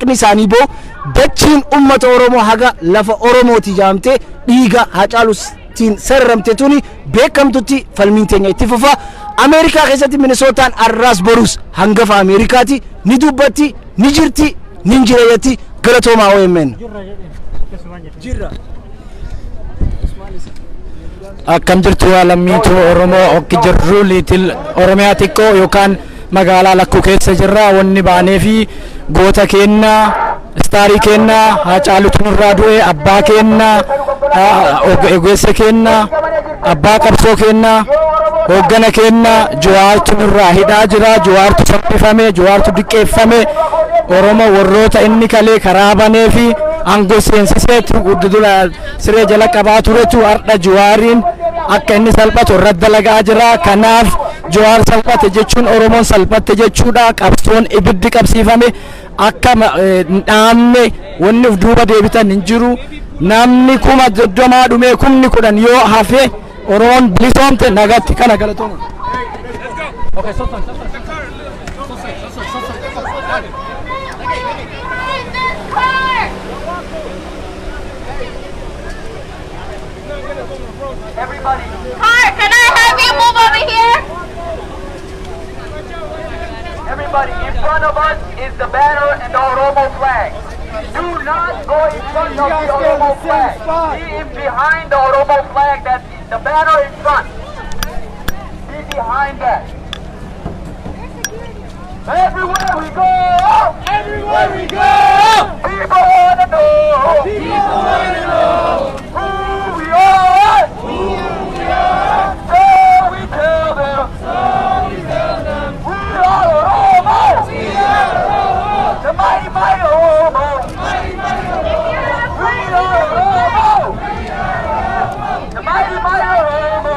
haqni isaanii boo dachiin ummata Oromoo haga lafa Oromooti jaamte dhiiga Hacaaluutiin sararamte tuni beekamtutti falmiin teenya itti fufa. Ameerikaa keessatti Minnesootaan arraas borus hangafa Ameerikaati ni dubbatti ni jirti ni injireetti galatoomaa OMN. Jirra. Akkam jirtu lammiitu Oromoo okki jirru liitil Oromiyaa xiqqoo yookaan magaalaa lakkuu keessa jirra. Wanni baanee fi goota keenna istaarii keenna Hacaaluutu nurraa du'e abbaa keenna ogeessa keenna abbaa qabsoo keenna hoggana keenna Jawaartu nurraa hidhaa jira. Jawaartu saphifame Jawaartu diqqeeffame Oromoo warroota inni kalee karaa banee fi aangoo seensiseetu guddudula siree jala qabaa turetu har'a Jawaariin akka inni salphatu irratti dalagaa jira. Kanaaf Jawaar salphate jechuun Oromoon salphatte jechuudha. Qabsoon ibiddi qabsiifame akka dhaamne wanni of duuba deebitan hin jiru. Namni 20 dhume 10 yoo hafe Oromoon bilisoomte nagatti kana galatooma. Everybody. Car, can I have you move over here? Everybody, in front of us is the banner and the Oromo flag. Do not go in front of the Oromo flag. Be in behind the Oromo flag. That's the banner in front. Be behind that. Everywhere we go, people want to know, who we are. So we tell them, we are Oromo. The mighty, mighty Oromo. We are Oromo. The mighty, mighty Oromo.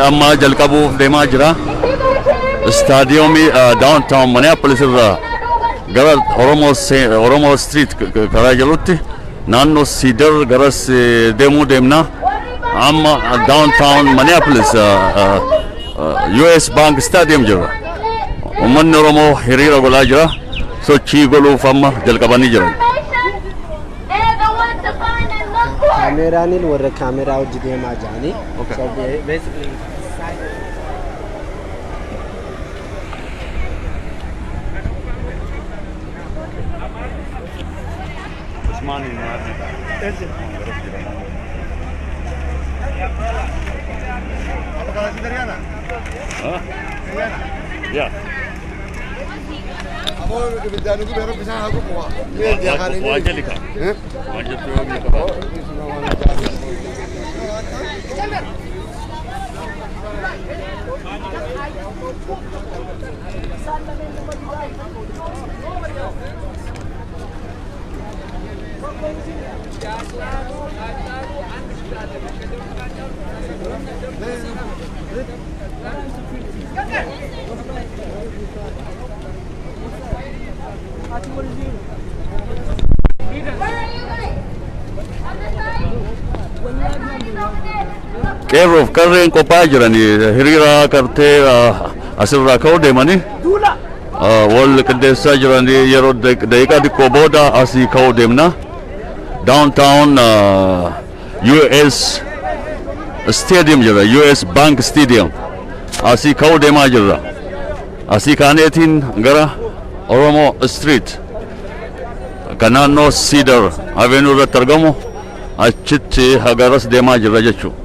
amma jalqabuuf deemaa jira. Staadiyoomii downtown Minneapolis irraa gara Oromo Street karaa jirutti naannoo Cedar garas deemuu deemna. Amma downtown Minneapolis US Bank Stadium jira. Uummanni Oromoo hiriira godhaa jira. Sochii godhuuf amma jalqabanii jiran. Kameraanin warra kaameraa hojii deemaa jiranii. So basically Yeah. Qeerroof qarreen qophaa'aa jiranii hiriira kartee asirraa ka'uu deemanii wal qindeessaa jiranii yeroo daqiiqaa xiqqoo booda asii ka'uu deemna. Downtown US Stadium jira, US Bank Stadium asii ka'uu deemaa jirra. Asii kaaneetiin gara Oromo Street kan naannoo Cedar Avenue irratti argamu achitti hagaras deemaa jirra jechuudha.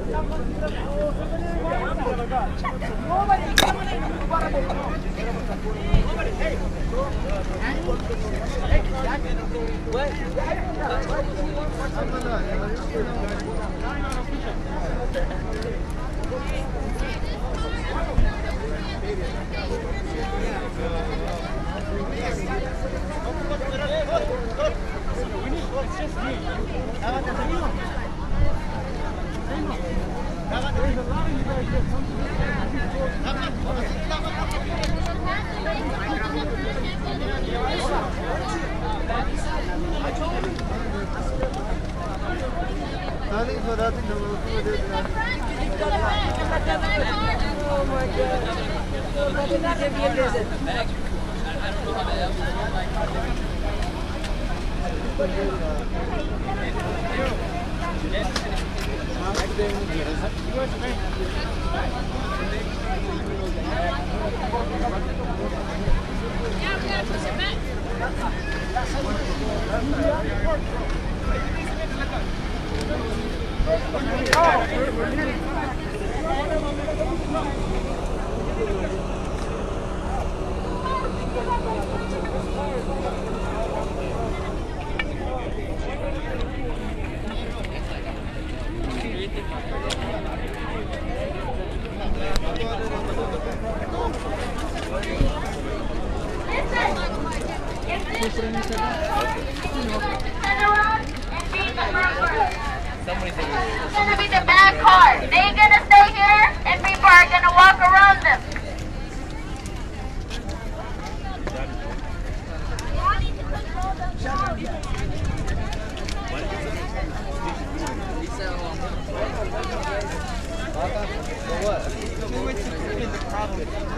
Gonna be the back car. They're gonna stay here, and people are gonna walk around them.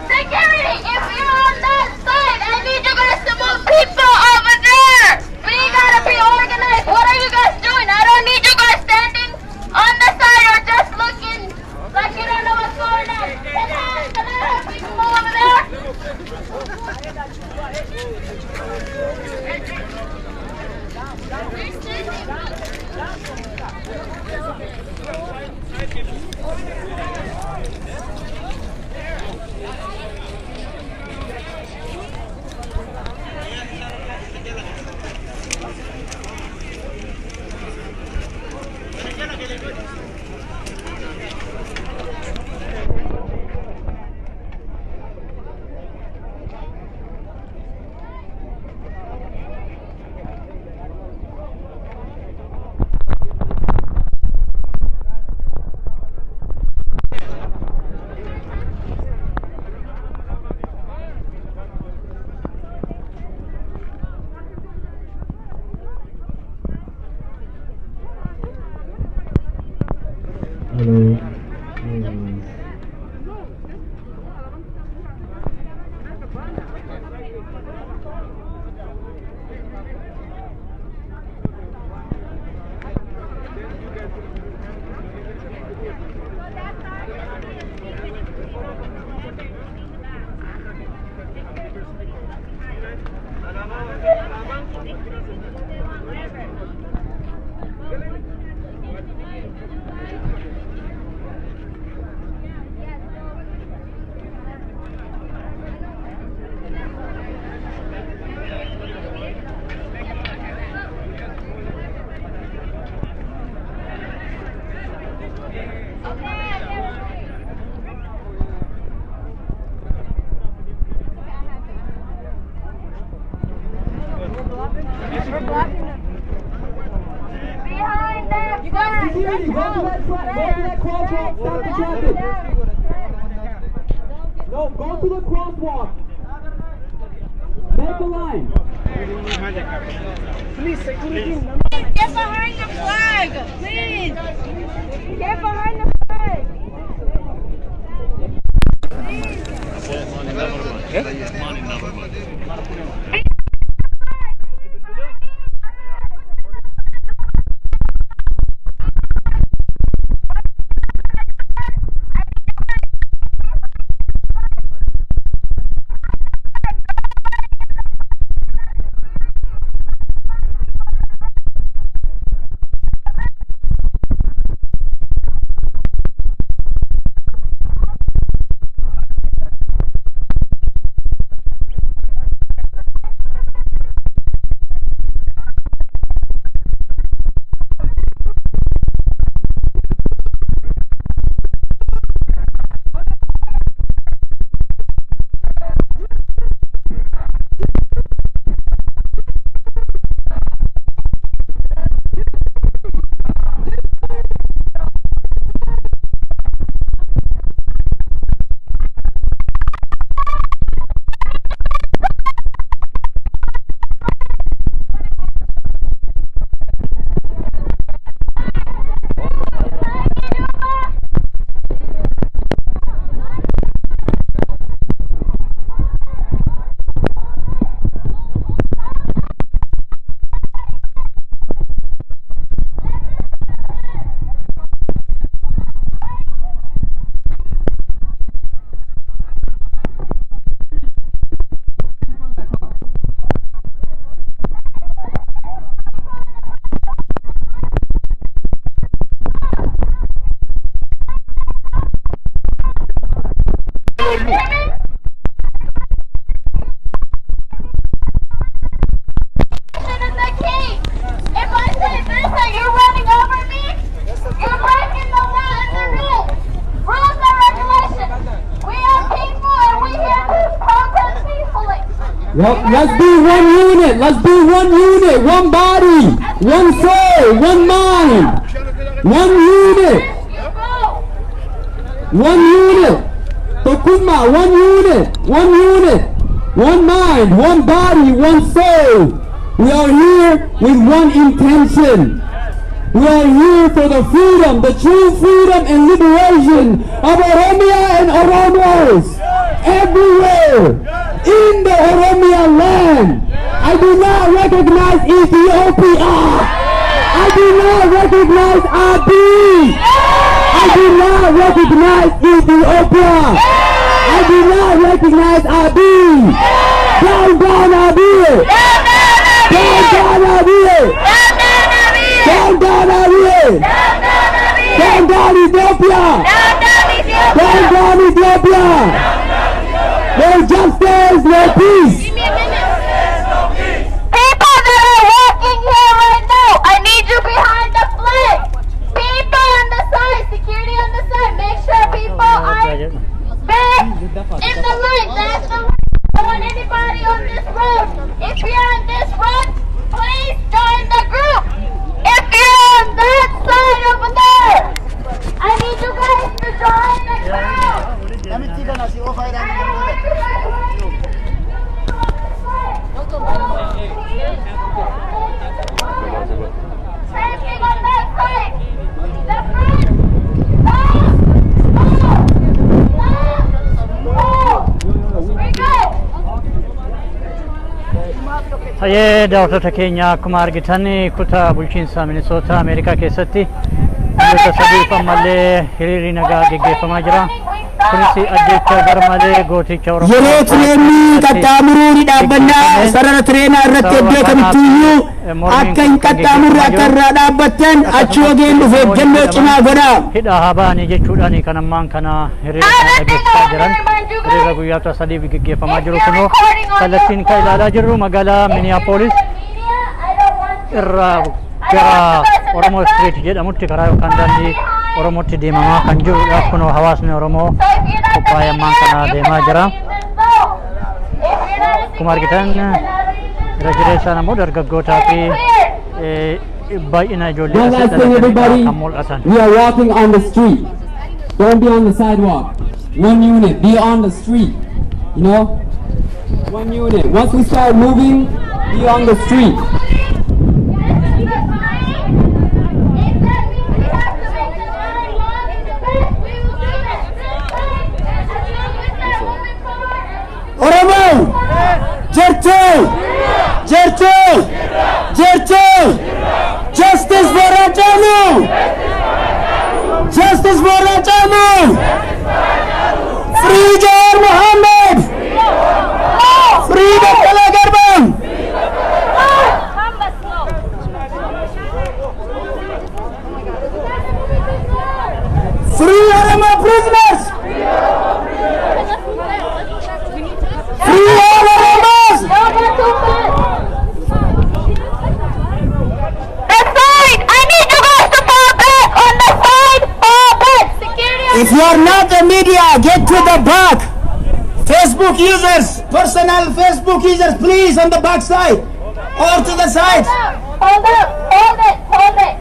Security, if you're on that side, I need you guys to move people over there. We gotta be organized. What are you guys doing? I don't need you guys standing on the side or just looking like you don't know what's going on. Can I have people move over there? Security, go to that crosswalk, stop the traffic. No, go to the crosswalk. Make a line. Please, security. Get behind the flag, please. Get behind the flag. Let's be one unit. Let's be one unit. One body. One soul. One mind. One unit. One unit. Tukumani. One unit. One unit. One mind. One body. One soul. We are here with one intention. We are here for the freedom, the true freedom and liberation of Oromia and Oromos everywhere in the Oromia land. I do not recognize Ethiopia. I do not recognize Abiy. I do not recognize Ethiopia. I do not recognize Abiy. Down, down, Abiy. Down, down, Abiy. Down, down, Abiy. Down, down, Ethiopia. Down, down, Ethiopia. No justice, no peace. People that are walking here right now, I need you behind the flag. People on the side, security on the side, make sure people are back in the line. That's the line. I don't want anybody on this road. If you're on this road, please join the group. If you're on that side over there, I need you guys to join the group. I don't want you guys standing on that side. The front. Hayyee daawwattoota keenya akkuma argitan kutaa bulchiinsa Minisoota Ameerikaa keessatti biyyoota sadiif ammallee hiriirri nagaa geggeeffamaa jira. Kunis ajjecha garmalee gooticha Oromoo yeroo tireenii qaxxaamuruu ni dhaabbannaa sarara tireenaa irratti iddoo kamittiyyuu akka hin qaxxaamurre akka irraa dhaabbattan achi wageen dhufeef jennoo cimaa godhaa. Hidhaa haa ba'anii jechuudhaan kan ammaan kana hiriira dhageessisaa jiran hiriira guyyaa sadiif geggeeffamaa jiru kunoo kallattiin kan ilaalaa jirru magaalaa Minneapolis irraa gara Oromoo Street jedhamutti karaa yookaan daandii Oromootti deemamaa kan jirudha. Kunoo hawaasni Oromoo qophaa'ee ammaan kana deemaa jira. Akkuma argitan irra jireessaan ammoo dargaggootaa fi baay'ina ijoollee One last thing, everybody. We are walking on the street. Don't be on the sidewalk. One unit. Be on the street. You know? One unit. Once we start moving, be on the street. Oromo! Jirtu! Jirtu! Jirtu! Justice for Rajamu! Justice for Rajamu! Free Jawar Muhammad! Free Dr. Garban! Free Oromo prisoners! Free all Oromos! The side! I need you guys to fall back! On the side! Fall back! Security! If you are not the media, get to the back! Facebook users, personal Facebook users, please on the back side or to the side. Hold up! Hold it! Hold it!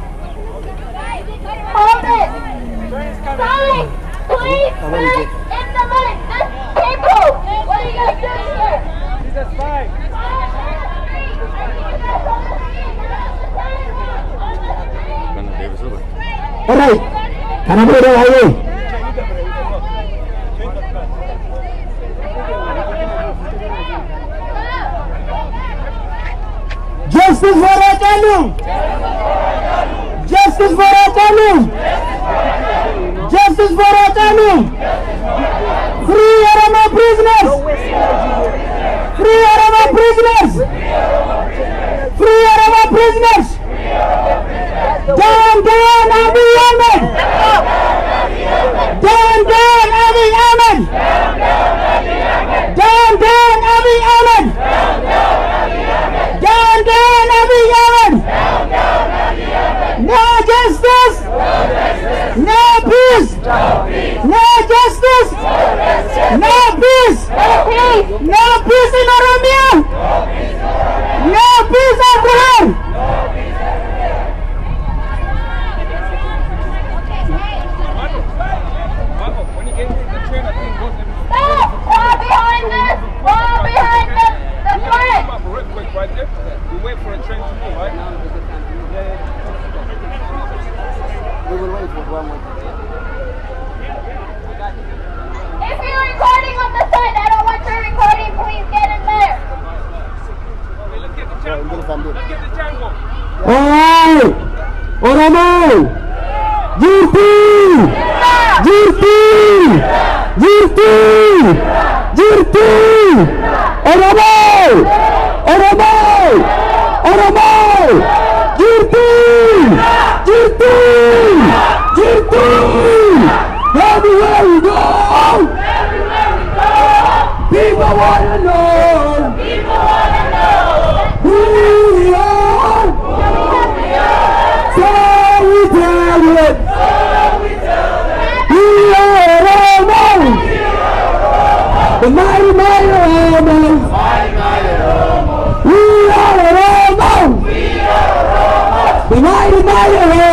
Hold it! Sorry! Please stand in the line! This people! What are you guys doing here? Jesus Christ! Alright, can I go the highway? Justice for Rajamu! Justice for Rajamu! Justice for Rajamu! Free Oromo prisoners! Free Oromo prisoners! Free Oromo prisoners! Down, down, Abiy Ahmed! Down, down, Abiy Ahmed! Down, down, Abiy Ahmed! Down, down, Abiy Ahmed! No justice! No peace! No justice! No peace! No peace in Oromia! No peace Abraham! Stop! Fall behind this! Fall behind the flag! We wait for a train to move, right? We will wait for one more. If you're recording on the side, I don't want your recording. Please get in there. Let's get the Django. Let's get the Django. Alright! Oromo! Jirtu! Jirtu! Jirtu! Jirtu! Oromo! Oromo! Oromo! Jirtu! Jirtu! Jirtu! Everywhere we go! People wanna know! Who we are! So we tell it! We are Oromo! The mighty, mighty Oromo! We are Oromo! The mighty, mighty Oromo!